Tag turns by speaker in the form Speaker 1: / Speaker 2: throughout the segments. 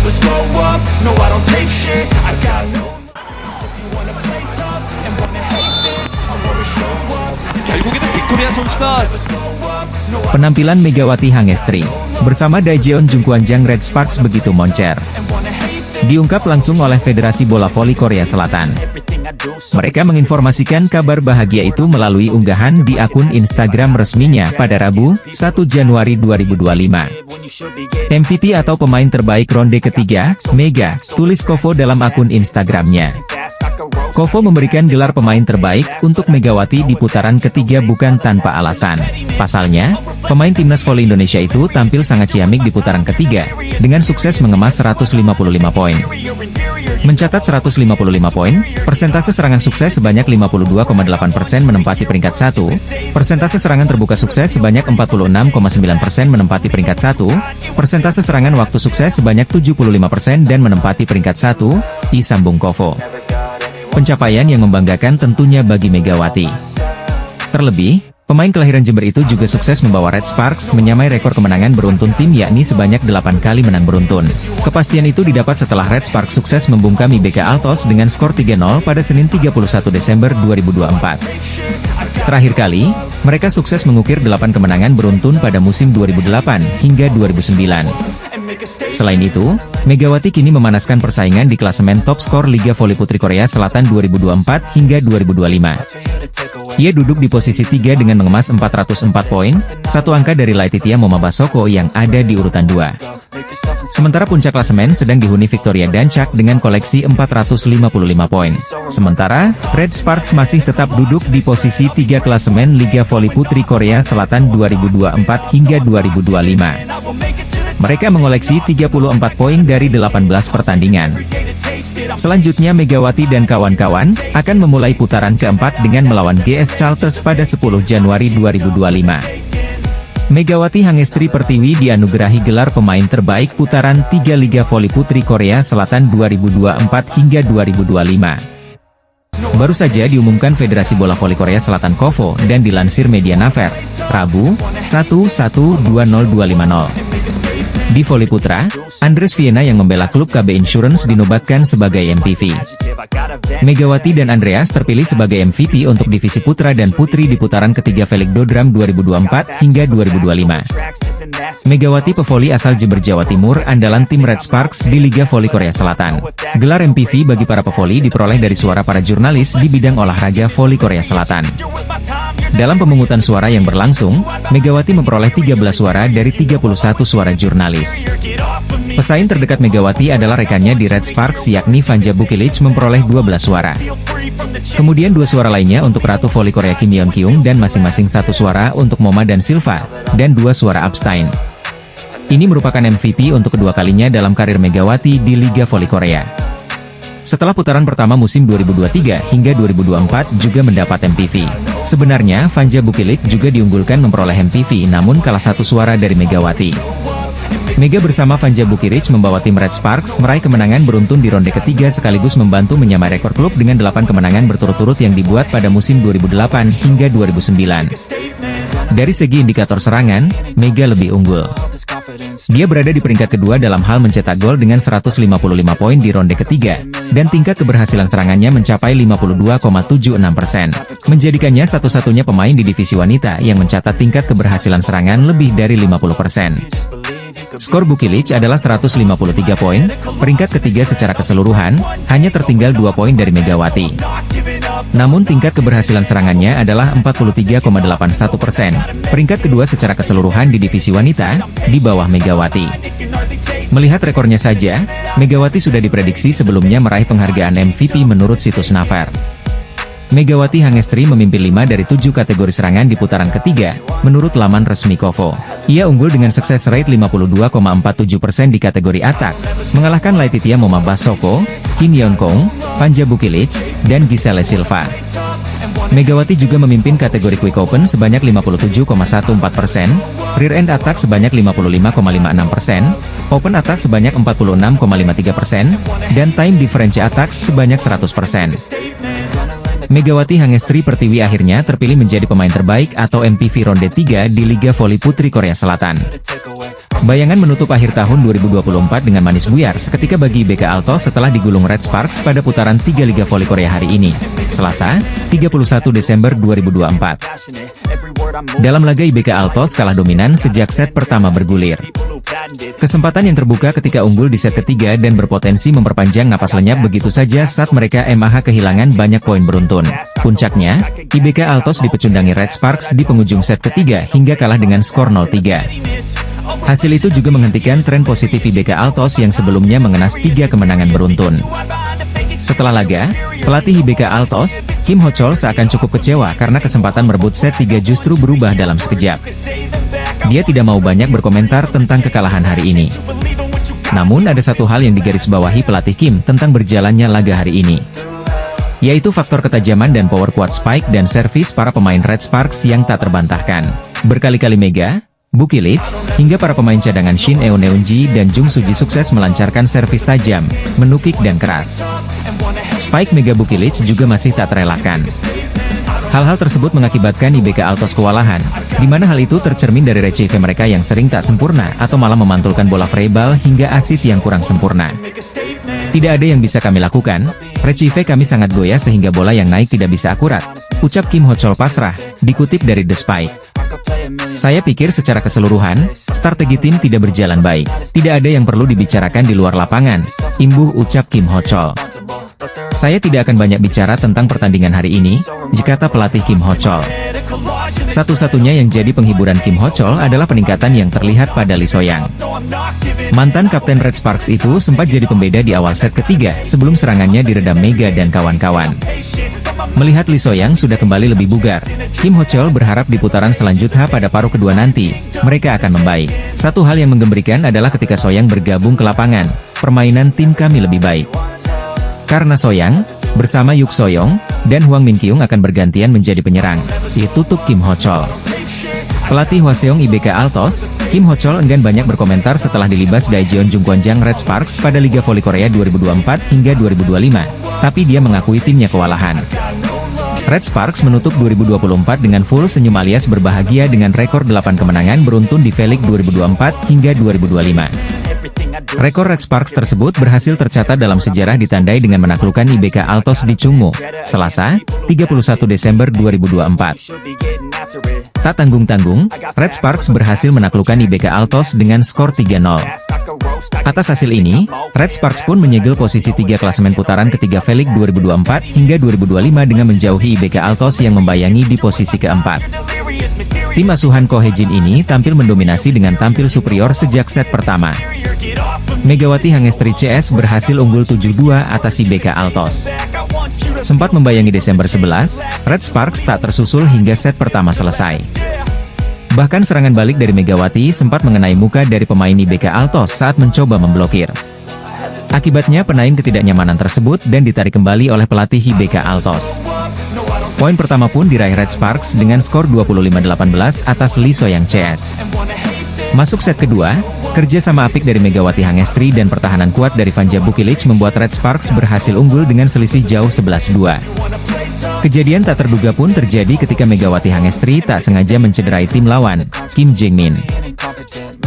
Speaker 1: never slow up, no I don't take shit, I got no. If you wanna play tough and wanna hate this, I wanna show up.
Speaker 2: 결국에는 빅토리아 선수가
Speaker 3: Penampilan Megawati Hangestri bersama Daejeon Jungkwanjang Red Sparks begitu moncer. Diungkap langsung oleh Federasi Bola Voli Korea Selatan. Mereka menginformasikan kabar bahagia itu melalui unggahan di akun Instagram resminya pada Rabu, 1 Januari 2025. MVP atau pemain terbaik ronde ketiga, Mega, tulis Kovo dalam akun Instagramnya. Kovo memberikan gelar pemain terbaik untuk Megawati di putaran ketiga bukan tanpa alasan. Pasalnya, pemain timnas voli Indonesia itu tampil sangat ciamik di putaran ketiga, dengan sukses mengemas 155 poin. Mencatat 155 poin, persentase serangan sukses sebanyak 52,8% menempati peringkat 1, persentase serangan terbuka sukses sebanyak 46,9% menempati peringkat 1, persentase serangan waktu sukses sebanyak 75% dan menempati peringkat 1, sambung Kovo. Pencapaian yang membanggakan tentunya bagi Megawati. Terlebih, pemain kelahiran Jember itu juga sukses membawa Red Sparks menyamai rekor kemenangan beruntun tim yakni sebanyak 8 kali menang beruntun. Kepastian itu didapat setelah Red Sparks sukses membungkami BK Altos dengan skor 3-0 pada Senin 31 Desember 2024. Terakhir kali, mereka sukses mengukir 8 kemenangan beruntun pada musim 2008 hingga 2009. Selain itu, Megawati kini memanaskan persaingan di klasemen top skor Liga Voli Putri Korea Selatan 2024 hingga 2025. Ia duduk di posisi 3 dengan mengemas 404 poin, satu angka dari Laetitia Momabasoko yang ada di urutan 2. Sementara puncak klasemen sedang dihuni Victoria Dancak dengan koleksi 455 poin. Sementara, Red Sparks masih tetap duduk di posisi 3 klasemen Liga Voli Putri Korea Selatan 2024 hingga 2025. Mereka mengoleksi 34 poin dari 18 pertandingan. Selanjutnya Megawati dan kawan-kawan akan memulai putaran keempat dengan melawan GS Chalters pada 10 Januari 2025. Megawati Hangestri Pertiwi dianugerahi gelar pemain terbaik putaran 3 Liga Voli Putri Korea Selatan 2024 hingga 2025. Baru saja diumumkan Federasi Bola Voli Korea Selatan Kovo dan dilansir media Naver, Rabu, 1/1/2050. Di voli putra, Andres Viena yang membela klub KB Insurance dinobatkan sebagai MVP. Megawati dan Andreas terpilih sebagai MVP untuk divisi putra dan putri di putaran ketiga Velik Dodram 2024 hingga 2025. Megawati pevoli asal Jember Jawa Timur andalan tim Red Sparks di Liga Voli Korea Selatan. Gelar MVP bagi para pevoli diperoleh dari suara para jurnalis di bidang olahraga voli Korea Selatan. Dalam pemungutan suara yang berlangsung, Megawati memperoleh 13 suara dari 31 suara jurnalis. Pesaing terdekat Megawati adalah rekannya di Red Sparks yakni Vanja Bukilic memperoleh 12 suara. Kemudian 2 suara lainnya untuk Ratu Voli Korea Kim Yeon Kyung dan masing-masing 1 suara untuk Moma dan Silva, dan 2 suara abstain. Ini merupakan MVP untuk kedua kalinya dalam karir Megawati di Liga Voli Korea. Setelah putaran pertama musim 2023 hingga 2024 juga mendapat MVP. Sebenarnya Vanja Bukilic juga diunggulkan memperoleh MVP namun kalah 1 suara dari Megawati. Mega bersama Vanja Bukilic membawa tim Red Sparks meraih kemenangan beruntun di ronde ketiga sekaligus membantu menyamai rekor klub dengan 8 kemenangan berturut-turut yang dibuat pada musim 2008 hingga 2009. Dari segi indikator serangan, Mega lebih unggul. Dia berada di peringkat kedua dalam hal mencetak gol dengan 155 poin di ronde ketiga, dan tingkat keberhasilan serangannya mencapai 52,76%. Menjadikannya satu-satunya pemain di divisi wanita yang mencatat tingkat keberhasilan serangan lebih dari 50%. Skor Bukilic adalah 153 poin, peringkat ketiga secara keseluruhan, hanya tertinggal 2 poin dari Megawati. Namun tingkat keberhasilan serangannya adalah 43,81%, peringkat kedua secara keseluruhan di divisi wanita, di bawah Megawati. Melihat rekornya saja, Megawati sudah diprediksi sebelumnya meraih penghargaan MVP menurut situs Naver. Megawati Hangestri memimpin 5 dari 7 kategori serangan di putaran ketiga, menurut laman resmi Kovo. Ia unggul dengan sukses rate 52,47% di kategori atak, mengalahkan Laetitia Momabasoko, Kim Yeon Kyung, Vanja Bukilic, dan Giselle Silva. Megawati juga memimpin kategori Quick Open sebanyak 57,14%, Rear End Attack sebanyak 55,56%, Open Attack sebanyak 46,53%, dan Time Difference Attack sebanyak 100%. Megawati Hangestri Pertiwi akhirnya terpilih menjadi pemain terbaik atau MVP ronde 3 di Liga Voli Putri Korea Selatan. Bayangan menutup akhir tahun 2024 dengan manis buyar seketika bagi IBK Altos setelah digulung Red Sparks pada putaran 3 Liga Voli Korea hari ini, Selasa, 31 Desember 2024. Dalam laga IBK Altos kalah dominan sejak set pertama bergulir. Kesempatan yang terbuka ketika unggul di set ketiga dan berpotensi memperpanjang napas lenyap begitu saja saat mereka kehilangan banyak poin beruntun. Puncaknya, IBK Altos dipecundangi Red Sparks di penghujung set ketiga hingga kalah dengan skor 0-3. Hasil itu juga menghentikan tren positif IBK Altos yang sebelumnya mengenas 3 kemenangan beruntun. Setelah laga, pelatih IBK Altos, Kim Ho-chol seakan cukup kecewa karena kesempatan merebut set 3 justru berubah dalam sekejap. Dia tidak mau banyak berkomentar tentang kekalahan hari ini. Namun ada satu hal yang digarisbawahi pelatih Kim tentang berjalannya laga hari ini, yaitu faktor ketajaman dan power quad spike dan servis para pemain Red Sparks yang tak terbantahkan. Berkali-kali Mega, Bukilich, hingga para pemain cadangan Shin Eun-ji dan Jung Suji sukses melancarkan servis tajam, menukik dan keras. Spike Mega Bukilich juga masih tak terelakkan. Hal-hal tersebut mengakibatkan IBK Altos kewalahan, di mana hal itu tercermin dari recife mereka yang sering tak sempurna atau malah memantulkan bola freeball hingga asit yang kurang sempurna. Tidak ada yang bisa kami lakukan, recife kami sangat goyah sehingga bola yang naik tidak bisa akurat, ucap Kim Ho-chol pasrah, dikutip dari The Spike. Saya pikir secara keseluruhan, strategi tim tidak berjalan baik. Tidak ada yang perlu dibicarakan di luar lapangan, imbuh ucap Kim Ho-chol. Saya tidak akan banyak bicara tentang pertandingan hari ini, kata pelatih Kim Ho-chol. Satu-satunya yang jadi penghiburan Kim Ho-chol adalah peningkatan yang terlihat pada Lee So-young. Mantan kapten Red Sparks itu sempat jadi pembeda di awal set ketiga sebelum serangannya diredam Mega dan kawan-kawan. Melihat Lee So-young sudah kembali lebih bugar, Kim Ho-chol berharap di putaran selanjutnya pada paruh kedua nanti, mereka akan membaik. Satu hal yang menggembirakan adalah ketika So-young bergabung ke lapangan, permainan tim kami lebih baik. Karena So-young, bersama Yuk So-young, dan Hwang Min-kyung akan bergantian menjadi penyerang, ditutup Kim Ho-chol. Pelatih Hwaseong IBK Altos, Kim Ho-chol enggan banyak berkomentar setelah dilibas Daejeon Jungkwanjang Red Sparks pada Liga Voli Korea 2024 hingga 2025, tapi dia mengakui timnya kewalahan. Red Sparks menutup 2024 dengan full senyum alias berbahagia dengan rekor 8 kemenangan beruntun di V-League 2024 hingga 2025. Rekor Red Sparks tersebut berhasil tercatat dalam sejarah ditandai dengan menaklukkan IBK Altos di Chungmu, Selasa, 31 Desember 2024. Tak tanggung-tanggung, Red Sparks berhasil menaklukkan IBK Altos dengan skor 3-0. Atas hasil ini, Red Sparks pun menyegel posisi 3 klasemen putaran ketiga V-League 2024 hingga 2025 dengan menjauhi IBK Altos yang membayangi di posisi keempat. Tim asuhan Ko Hae-jin ini tampil mendominasi dengan tampil superior sejak set pertama. Megawati Hangestri CS berhasil unggul 7-2 atas IBK Altos. Sempat membayangi Desember 11, Red Sparks tak tersusul hingga set pertama selesai. Bahkan serangan balik dari Megawati sempat mengenai muka dari pemain IBK Altos saat mencoba memblokir. Akibatnya penaing ketidaknyamanan tersebut dan ditarik kembali oleh pelatih IBK Altos. Poin pertama pun diraih Red Sparks dengan skor 25-18 atas Lee So-young CS. Masuk set kedua, kerja sama apik dari Megawati Hangestri dan pertahanan kuat dari Vanja Bukilich membuat Red Sparks berhasil unggul dengan selisih jauh 11-2. Kejadian tak terduga pun terjadi ketika Megawati Hangestri tak sengaja mencederai tim lawan, Kim Jae-min.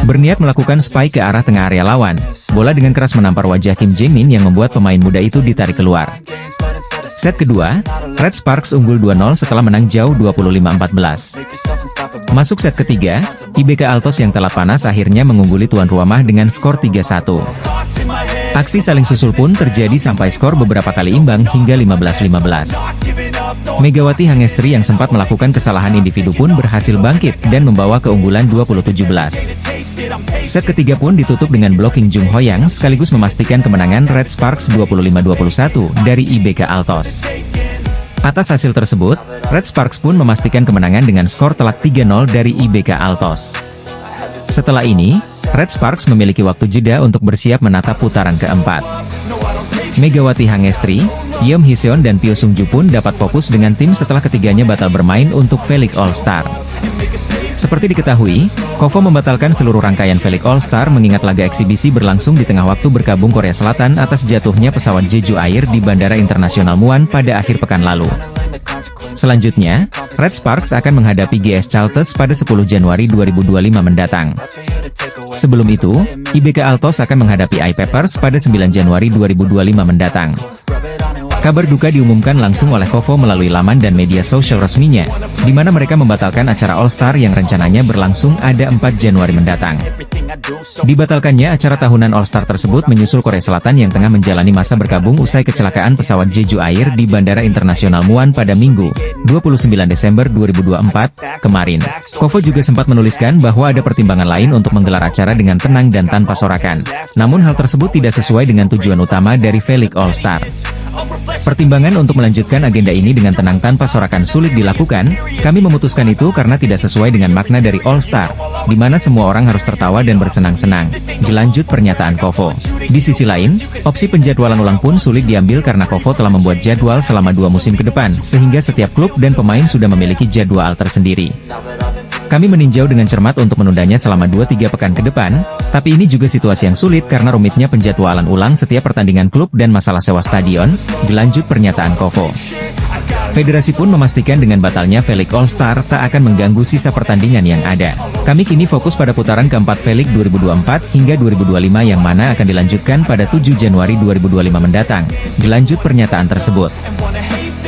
Speaker 3: Berniat melakukan spike ke arah tengah area lawan, bola dengan keras menampar wajah Kim Jae-min yang membuat pemain muda itu ditarik keluar. Set kedua, Red Sparks unggul 2-0 setelah menang jauh 25-14. Masuk set ketiga, IBK Altos yang telah panas akhirnya mengungguli tuan rumah dengan skor 3-1. Aksi saling susul pun terjadi sampai skor beberapa kali imbang hingga 15-15. Megawati Hangestri yang sempat melakukan kesalahan individu pun berhasil bangkit dan membawa keunggulan 20-17. Set ketiga pun ditutup dengan blocking Jung Ho-yang sekaligus memastikan kemenangan Red Sparks 25-21 dari IBK Altos. Atas hasil tersebut, Red Sparks pun memastikan kemenangan dengan skor telak 3-0 dari IBK Altos. Setelah ini, Red Sparks memiliki waktu jeda untuk bersiap menatap putaran keempat. Megawati Hangestri, Yeom Hee-seon dan Pyo Sung-ju pun dapat fokus dengan tim setelah ketiganya batal bermain untuk V-League All-Star. Seperti diketahui, KOFO membatalkan seluruh rangkaian V-League All-Star mengingat laga eksibisi berlangsung di tengah waktu berkabung Korea Selatan atas jatuhnya pesawat Jeju Air di Bandara Internasional Muan pada akhir pekan lalu. Selanjutnya, Red Sparks akan menghadapi GS Chalters pada 10 Januari 2025 mendatang. Sebelum itu, IBK Altos akan menghadapi I-Papers pada 9 Januari 2025 mendatang. Kabar duka diumumkan langsung oleh Kovo melalui laman dan media sosial resminya, di mana mereka membatalkan acara All-Star yang rencananya berlangsung ada 4 Januari mendatang. Dibatalkannya acara tahunan All-Star tersebut menyusul Korea Selatan yang tengah menjalani masa berkabung usai kecelakaan pesawat Jeju Air di Bandara Internasional Muan pada Minggu, 29 Desember 2024, kemarin. Kovo juga sempat menuliskan bahwa ada pertimbangan lain untuk menggelar acara dengan tenang dan tanpa sorakan. Namun hal tersebut tidak sesuai dengan tujuan utama dari V-League All-Star. Pertimbangan untuk melanjutkan agenda ini dengan tenang tanpa sorakan sulit dilakukan. Kami memutuskan itu karena tidak sesuai dengan makna dari All-Star, di mana semua orang harus tertawa dan bersenang-senang. Lanjut pernyataan Kovo. Di sisi lain, opsi penjadwalan ulang pun sulit diambil karena Kovo telah membuat jadwal selama 2 musim ke depan, sehingga setiap klub dan pemain sudah memiliki jadwal tersendiri. Kami meninjau dengan cermat untuk menundanya selama 2-3 pekan ke depan, tapi ini juga situasi yang sulit karena rumitnya penjadwalan ulang setiap pertandingan klub dan masalah sewa stadion, dilanjut pernyataan Kovo. Federasi pun memastikan dengan batalnya V-League All-Star tak akan mengganggu sisa pertandingan yang ada. Kami kini fokus pada putaran keempat V-League 2024 hingga 2025 yang mana akan dilanjutkan pada 7 Januari 2025 mendatang, dilanjut pernyataan tersebut.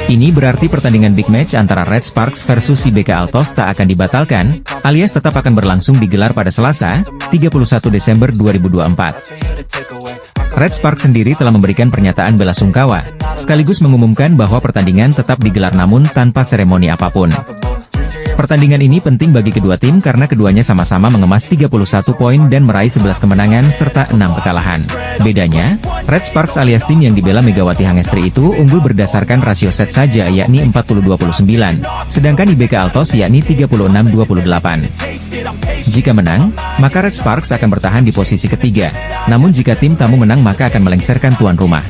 Speaker 3: Ini berarti pertandingan big match antara Red Sparks versus IBK Altos tak akan dibatalkan, alias tetap akan berlangsung digelar pada Selasa, 31 Desember 2024. Red Sparks sendiri telah memberikan pernyataan bela sungkawa, sekaligus mengumumkan bahwa pertandingan tetap digelar namun tanpa seremoni apapun. Pertandingan ini penting bagi kedua tim karena keduanya sama-sama mengemas 31 poin dan meraih 11 kemenangan serta 6 kekalahan. Bedanya, Red Sparks alias tim yang dibela Megawati Hangestri itu unggul berdasarkan rasio set saja yakni 40-29, sedangkan IBK Altos yakni 36-28. Jika menang, maka Red Sparks akan bertahan di posisi ketiga, namun jika tim tamu menang maka akan melengsarkan tuan rumah.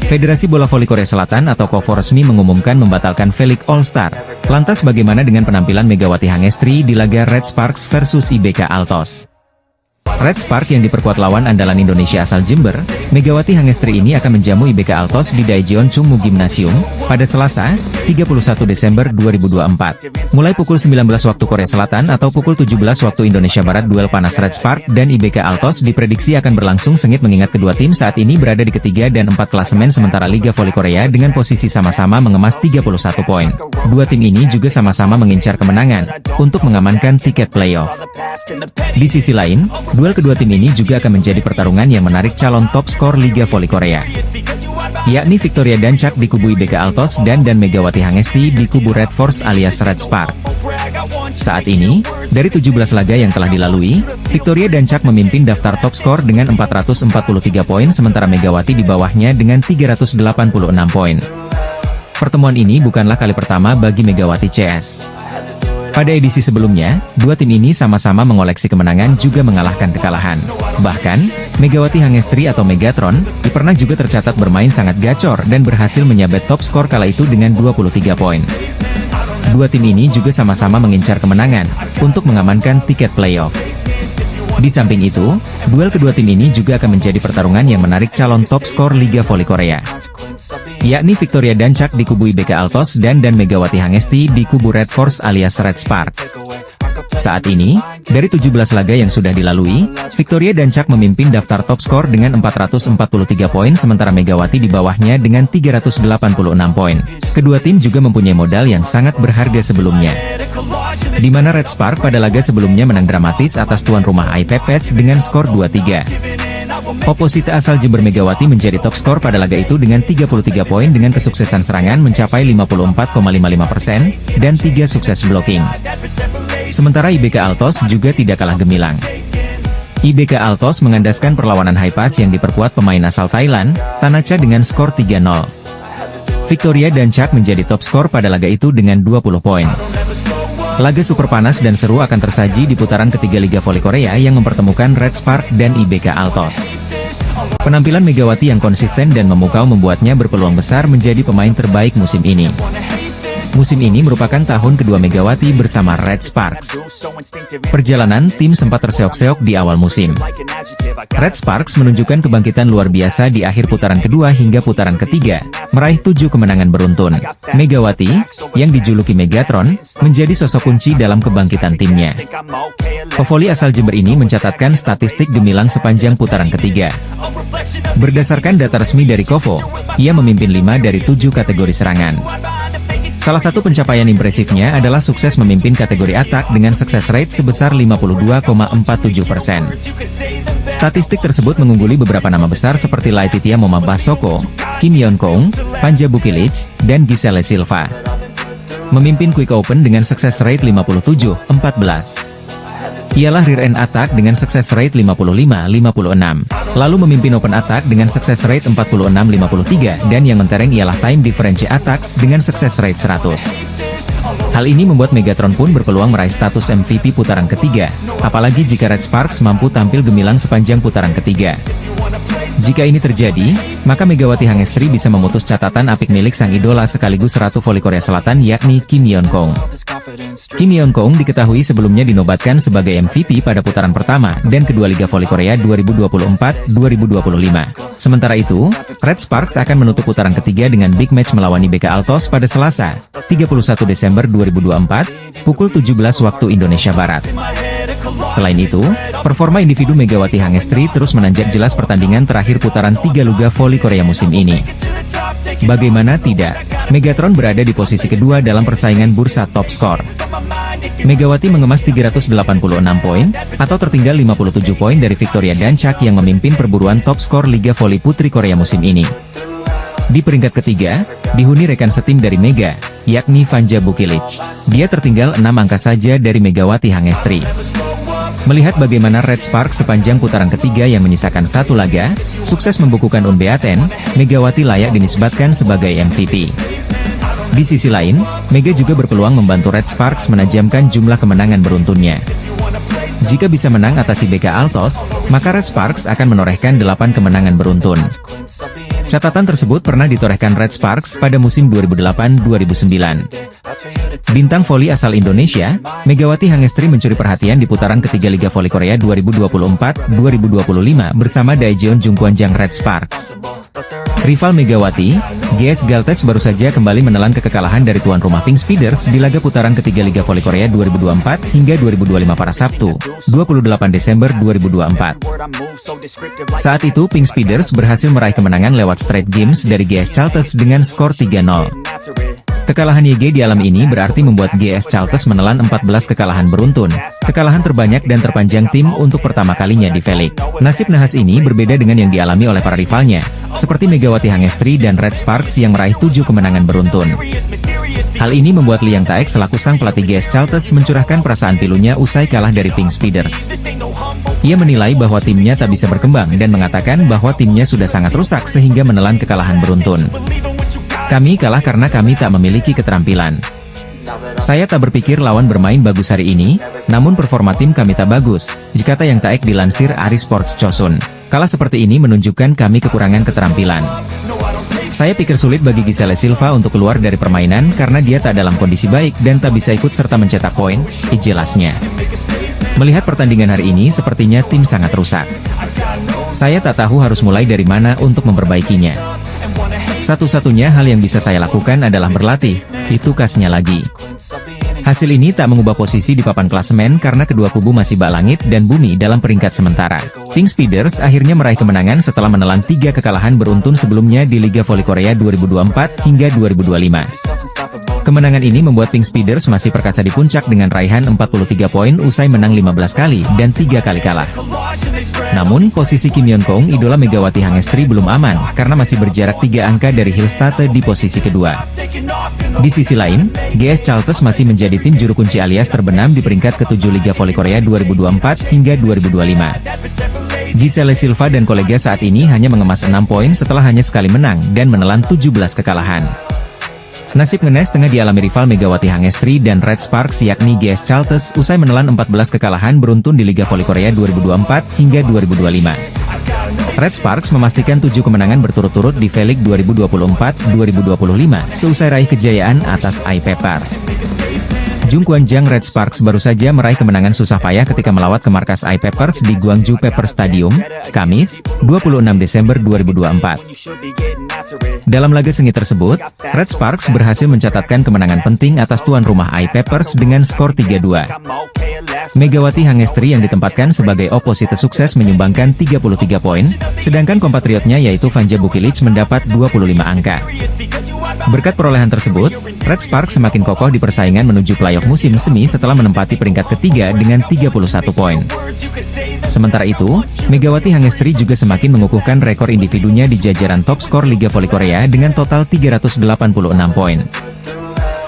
Speaker 3: Federasi Bola Voli Korea Selatan atau Kovo resmi mengumumkan membatalkan V-League All-Star. Lantas bagaimana dengan penampilan Megawati Hangestri di laga Red Sparks versus IBK Altos? Red Spark yang diperkuat lawan andalan Indonesia asal Jember, Megawati Hangestri ini akan menjamu IBK Altos di Daejeon Chungmu Gymnasium pada Selasa, 31 Desember 2024. Mulai pukul 19 waktu Korea Selatan atau pukul 17 waktu Indonesia Barat, duel panas Red Spark dan IBK Altos diprediksi akan berlangsung sengit mengingat kedua tim saat ini berada di ketiga dan 4 klasemen sementara Liga Voli Korea dengan posisi sama-sama mengemas 31 poin. Dua tim ini juga sama-sama mengincar kemenangan untuk mengamankan tiket playoff. Di sisi lain, duel kedua tim ini juga akan menjadi pertarungan yang menarik calon top skor Liga Voli Korea, yakni Victoria Dancak di kubu IBK Altos dan Megawati Hangestri di kubu Red Force alias Red Spark. Saat ini, dari 17 laga yang telah dilalui, Victoria Dancak memimpin daftar top skor dengan 443 poin sementara Megawati di bawahnya dengan 386 poin. Pertemuan ini bukanlah kali pertama bagi Megawati CS. Pada edisi sebelumnya, dua tim ini sama-sama mengoleksi kemenangan juga mengalahkan kekalahan. Bahkan, Megawati Hangestri atau Megatron, pernah juga tercatat bermain sangat gacor dan berhasil menyabet top skor kala itu dengan 23 poin. Dua tim ini juga sama-sama mengincar kemenangan untuk mengamankan tiket playoff. Di samping itu, duel kedua tim ini juga akan menjadi pertarungan yang menarik calon top skor Liga Voli Korea, yakni Victoria Dancak di kubu IBK Altos dan Megawati Hangestri di kubu Red Force alias Red Spark. Saat ini, dari 17 laga yang sudah dilalui, Victoria Dancak memimpin daftar top skor dengan 443 poin sementara Megawati di bawahnya dengan 386 poin. Kedua tim juga mempunyai modal yang sangat berharga sebelumnya, di mana Red Spark pada laga sebelumnya menang dramatis atas tuan rumah I-Papers dengan skor 2-3. Oposite asal Jember Megawati menjadi top skor pada laga itu dengan 33 poin dengan kesuksesan serangan mencapai 54,55% dan 3 sukses blocking. Sementara IBK Altos juga tidak kalah gemilang. IBK Altos mengandaskan perlawanan high pass yang diperkuat pemain asal Thailand, Tanacha dengan skor 3-0. Victoria Dancak menjadi top skor pada laga itu dengan 20 poin. Laga super panas dan seru akan tersaji di putaran ketiga Liga Voli Korea yang mempertemukan Red Spark dan IBK Altos. Penampilan Megawati yang konsisten dan memukau membuatnya berpeluang besar menjadi pemain terbaik musim ini. Musim ini merupakan tahun kedua Megawati bersama Red Sparks. Perjalanan tim sempat terseok-seok di awal musim. Red Sparks menunjukkan kebangkitan luar biasa di akhir putaran kedua hingga putaran ketiga, meraih 7 kemenangan beruntun. Megawati, yang dijuluki Megatron, menjadi sosok kunci dalam kebangkitan timnya. Pevoli asal Jember ini mencatatkan statistik gemilang sepanjang putaran ketiga. Berdasarkan data resmi dari Kovo, ia memimpin 5 dari 7 kategori serangan. Salah satu pencapaian impresifnya adalah sukses memimpin kategori atak dengan sukses rate sebesar 52,47%. Statistik tersebut mengungguli beberapa nama besar seperti Laetitia Momabasoko, Kim Yeon Kong, Vanja Bukilic, dan Giselle Silva. Memimpin Quick Open dengan sukses rate 57,14. Ialah rear end attack dengan sukses rate 55,56. Lalu memimpin open attack dengan sukses rate 46,53 dan yang mentereng ialah time differential attacks dengan sukses rate 100. Hal ini membuat Megatron pun berpeluang meraih status MVP putaran ketiga, apalagi jika Red Sparks mampu tampil gemilang sepanjang putaran ketiga. Jika ini terjadi, maka Megawati Hangestri bisa memutus catatan apik milik sang idola sekaligus Ratu Voli Korea Selatan yakni Kim Yeon Kong. Kim Yeon Kong diketahui sebelumnya dinobatkan sebagai MVP pada putaran pertama dan kedua Liga Voli Korea 2024-2025. Sementara itu, Red Sparks akan menutup putaran ketiga dengan big match melawan IBK Altos pada Selasa, 31 Desember 2024, pukul 17 waktu Indonesia Barat. Selain itu, performa individu Megawati Hangestri terus menanjak jelas pertandingan terakhir putaran 3 Liga Voli Korea musim ini. Bagaimana tidak, Megatron berada di posisi kedua dalam persaingan bursa top skor. Megawati mengemas 386 poin, atau tertinggal 57 poin dari Victoria Dancak yang memimpin perburuan top skor Liga Voli Putri Korea musim ini. Di peringkat ketiga, dihuni rekan setim dari Mega, yakni Vanja Bukilic. Dia tertinggal 6 angka saja dari Megawati Hangestri. Melihat bagaimana Red Sparks sepanjang putaran ketiga yang menyisakan satu laga, sukses membukukan unbeaten, Megawati layak dinisbatkan sebagai MVP. Di sisi lain, Mega juga berpeluang membantu Red Sparks menajamkan jumlah kemenangan beruntunnya. Jika bisa menang atas IBK Altos, maka Red Sparks akan menorehkan 8 kemenangan beruntun. Catatan tersebut pernah ditorehkan Red Sparks pada musim 2008-2009. Bintang voli asal Indonesia, Megawati Hangestri mencuri perhatian di putaran ketiga Liga Voli Korea 2024-2025 bersama Daejeon Jungkwanjang Red Sparks. Rival Megawati, GS Galtes baru saja kembali menelan kekalahan dari tuan rumah Pink Speeders di laga putaran ketiga Liga Voli Korea 2024 hingga 2025 pada Sabtu, 28 Desember 2024. Saat itu Pink Speeders berhasil meraih kemenangan lewat straight games dari GS Chaltes dengan skor 3-0. Kekalahan YG di alam ini berarti membuat GS Chaltes menelan 14 kekalahan beruntun, kekalahan terbanyak dan terpanjang tim untuk pertama kalinya di V-League. Nasib nahas ini berbeda dengan yang dialami oleh para rivalnya, seperti Megawati Hangestri dan Red Sparks yang meraih 7 kemenangan beruntun. Hal ini membuat Liang Taek selaku sang pelatih GS Chaltes mencurahkan perasaan pilunya usai kalah dari Pink Speeders. Ia menilai bahwa timnya tak bisa berkembang dan mengatakan bahwa timnya sudah sangat rusak sehingga menelan kekalahan beruntun. Kami kalah karena kami tak memiliki keterampilan. Saya tak berpikir lawan bermain bagus hari ini, namun performa tim kami tak bagus, kata Yang Taek dilansir Ari Sports Chosun. Kalah seperti ini menunjukkan kami kekurangan keterampilan. Saya pikir sulit bagi Giselle Silva untuk keluar dari permainan karena dia tak dalam kondisi baik dan tak bisa ikut serta mencetak poin, jelasnya. Melihat pertandingan hari ini sepertinya tim sangat rusak. Saya tak tahu harus mulai dari mana untuk memperbaikinya. Satu-satunya hal yang bisa saya lakukan adalah berlatih, itu kasnya lagi. Hasil ini tak mengubah posisi di papan klasemen karena kedua kubu masih bak langit dan bumi dalam peringkat sementara. Pink Speeders akhirnya meraih kemenangan setelah menelan 3 kekalahan beruntun sebelumnya di Liga Voli Korea 2024 hingga 2025. Kemenangan ini membuat Pink Speeders masih perkasa di puncak dengan raihan 43 poin usai menang 15 kali dan 3 kali kalah. Namun, posisi Kim Yeon Kong idola Megawati Hangestri belum aman karena masih berjarak 3 angka dari Hillstate di posisi kedua. Di sisi lain, GS Chaltes masih menjadi tim juru kunci alias terbenam di peringkat ke-7 Liga Voli Korea 2024 hingga 2025. Giselle Silva dan kolega saat ini hanya mengemas 6 poin setelah hanya sekali menang dan menelan 17 kekalahan. Nasib ngenes tengah dialami rival Megawati Hangestri dan Red Sparks yakni GS Chaltes usai menelan 14 kekalahan beruntun di Liga Voli Korea 2024 hingga 2025. Red Sparks memastikan 7 kemenangan berturut-turut di V-League 2024-2025 seusai raih kejayaan atas IP Pars. Jungkwanjang Red Sparks baru saja meraih kemenangan susah payah ketika melawat ke markas I-Peppers di Gwangju Pepper Stadium, Kamis, 26 Desember 2024. Dalam laga sengit tersebut, Red Sparks berhasil mencatatkan kemenangan penting atas tuan rumah I-Peppers dengan skor 3-2. Megawati Hangestri yang ditempatkan sebagai oposite sukses menyumbangkan 33 poin, sedangkan kompatriotnya yaitu Vanja Bukilic mendapat 25 angka. Berkat perolehan tersebut, Red Sparks semakin kokoh di persaingan menuju playoff musim semi setelah menempati peringkat ketiga dengan 31 poin. Sementara itu, Megawati Hangestri juga semakin mengukuhkan rekor individunya di jajaran top skor Liga Voli Korea dengan total 386 poin.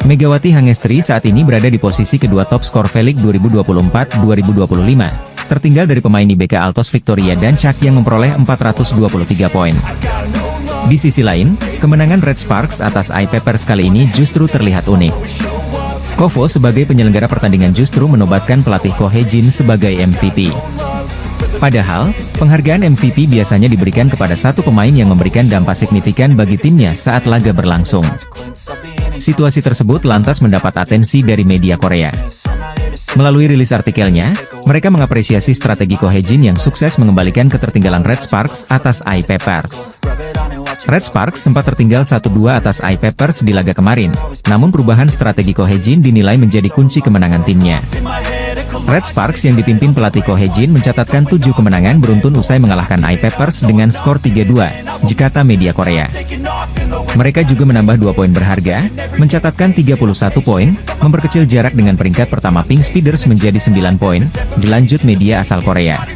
Speaker 3: Megawati Hangestri saat ini berada di posisi kedua top skor V-League 2024-2025, tertinggal dari pemain IBK Altos Victoria dan Chak yang memperoleh 423 poin. Di sisi lain, kemenangan Red Sparks atas I-Peppers kali ini justru terlihat unik. Kovo sebagai penyelenggara pertandingan justru menobatkan pelatih Ko Hye-jin sebagai MVP. Padahal, penghargaan MVP biasanya diberikan kepada satu pemain yang memberikan dampak signifikan bagi timnya saat laga berlangsung. Situasi tersebut lantas mendapat atensi dari media Korea. Melalui rilis artikelnya, mereka mengapresiasi strategi Ko Hye-jin yang sukses mengembalikan ketertinggalan Red Sparks atas I-Peppers. Red Sparks sempat tertinggal 1-2 atas I-Peppers di laga kemarin, namun perubahan strategi Ko Hye-jin dinilai menjadi kunci kemenangan timnya. Red Sparks yang dipimpin pelatih Ko Hye-jin mencatatkan 7 kemenangan beruntun usai mengalahkan I-Peppers dengan skor 3-2, jikata media Korea. Mereka juga menambah 2 poin berharga, mencatatkan 31 poin, memperkecil jarak dengan peringkat pertama Pink Speeders menjadi 9 poin, dilanjut media asal Korea.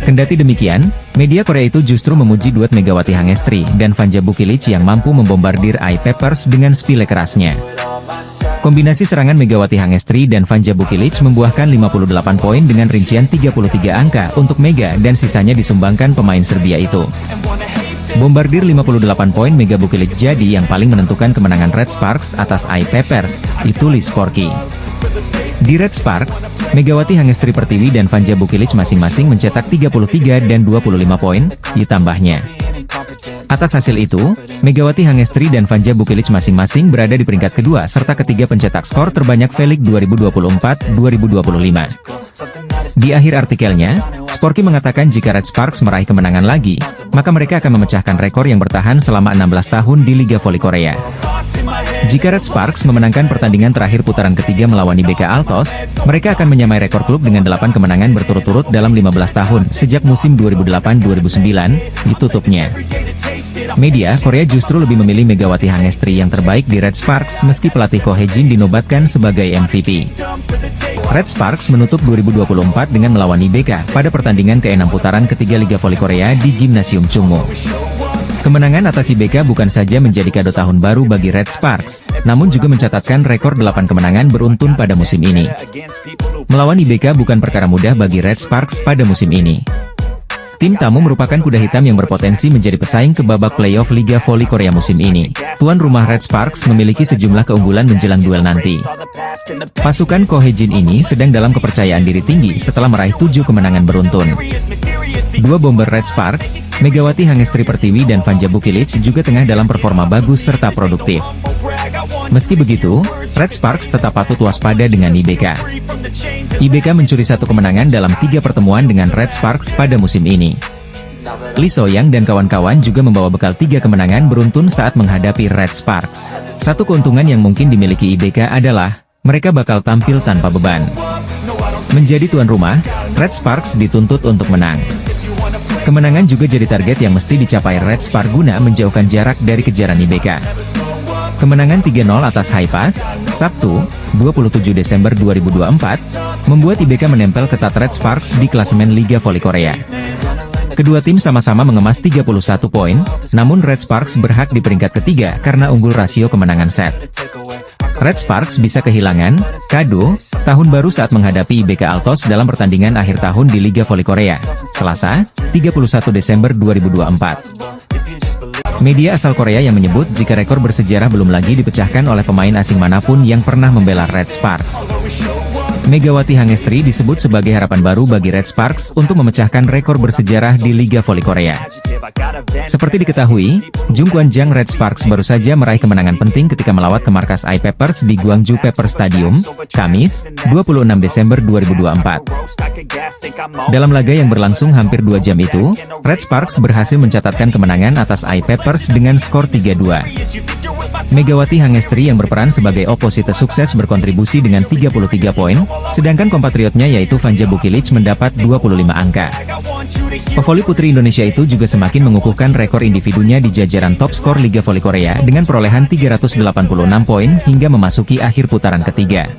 Speaker 3: Kendati demikian, media Korea itu justru memuji duet Megawati Hangestri dan Vanja Bukilic yang mampu membombardir I-Peppers dengan spile kerasnya. Kombinasi serangan Megawati Hangestri dan Vanja Bukilic membuahkan 58 poin dengan rincian 33 angka untuk Mega dan sisanya disumbangkan pemain Serbia itu. Bombardir 58 poin Mega Bukilic jadi yang paling menentukan kemenangan Red Sparks atas I-Peppers, ditulis Sporky. Di Red Sparks, Megawati Hangestri Pertiwi dan Vanja Bukilic masing-masing mencetak 33 dan 25 poin, ditambahnya. Atas hasil itu, Megawati Hangestri dan Vanja Bukilic masing-masing berada di peringkat kedua serta ketiga pencetak skor terbanyak V-League 2024-2025. Di akhir artikelnya, Sporky mengatakan jika Red Sparks meraih kemenangan lagi, maka mereka akan memecahkan rekor yang bertahan selama 16 tahun di Liga Voli Korea. Jika Red Sparks memenangkan pertandingan terakhir putaran ketiga melawan IBK Altos, mereka akan menyamai rekor klub dengan 8 kemenangan berturut-turut dalam 15 tahun sejak musim 2008-2009, ditutupnya. Media Korea justru lebih memilih Megawati Hangestri yang terbaik di Red Sparks meski pelatih Ko Hye-jin dinobatkan sebagai MVP. Red Sparks menutup 2024 dengan melawan IBK pada pertandingan ke-6 putaran ketiga Liga Voli Korea di Gimnasium Chungmu. Kemenangan atas IBK bukan saja menjadi kado tahun baru bagi Red Sparks, namun juga mencatatkan rekor 8 kemenangan beruntun pada musim ini. Melawan IBK bukan perkara mudah bagi Red Sparks pada musim ini. Tim tamu merupakan kuda hitam yang berpotensi menjadi pesaing ke babak playoff Liga Voli Korea musim ini. Tuan rumah Red Sparks memiliki sejumlah keunggulan menjelang duel nanti. Pasukan Ko Hye-jin ini sedang dalam kepercayaan diri tinggi setelah meraih 7 kemenangan beruntun. Dua bomber Red Sparks, Megawati Hangestri Pertiwi dan Vanja Bukilic juga tengah dalam performa bagus serta produktif. Meski begitu, Red Sparks tetap patut waspada dengan IBK. IBK mencuri 1 kemenangan dalam 3 pertemuan dengan Red Sparks pada musim ini. Lee So-young dan kawan-kawan juga membawa bekal 3 kemenangan beruntun saat menghadapi Red Sparks. Satu keuntungan yang mungkin dimiliki IBK adalah, mereka bakal tampil tanpa beban. Menjadi tuan rumah, Red Sparks dituntut untuk menang. Kemenangan juga jadi target yang mesti dicapai Red Sparks guna menjauhkan jarak dari kejaran IBK. Kemenangan 3-0 atas Haipas, Sabtu, 27 Desember 2024, membuat IBK menempel ketat Red Sparks di klasemen Liga Voli Korea. Kedua tim sama-sama mengemas 31 poin, namun Red Sparks berhak di peringkat ketiga karena unggul rasio kemenangan set. Red Sparks bisa kehilangan kado tahun baru saat menghadapi IBK Altos dalam pertandingan akhir tahun di Liga Voli Korea, Selasa, 31 Desember 2024. Media asal Korea yang menyebut jika rekor bersejarah belum lagi dipecahkan oleh pemain asing manapun yang pernah membela Red Sparks. Megawati Hangestri disebut sebagai harapan baru bagi Red Sparks untuk memecahkan rekor bersejarah di Liga Voli Korea. Seperti diketahui, Jungkwan-jang Red Sparks baru saja meraih kemenangan penting ketika melawat ke markas I-Papers di Gwangju Paper Stadium, Kamis, 26 Desember 2024. Dalam laga yang berlangsung hampir 2 jam itu, Red Sparks berhasil mencatatkan kemenangan atas I-Papers dengan skor 3-2. Megawati Hangestri yang berperan sebagai oposite sukses berkontribusi dengan 33 poin, sedangkan kompatriotnya yaitu Vanja Bukilic mendapat 25 angka. Pevoli putri Indonesia itu juga semakin mengukuhkan rekor individunya di jajaran top skor Liga Voli Korea dengan perolehan 386 poin hingga memasuki akhir putaran ketiga.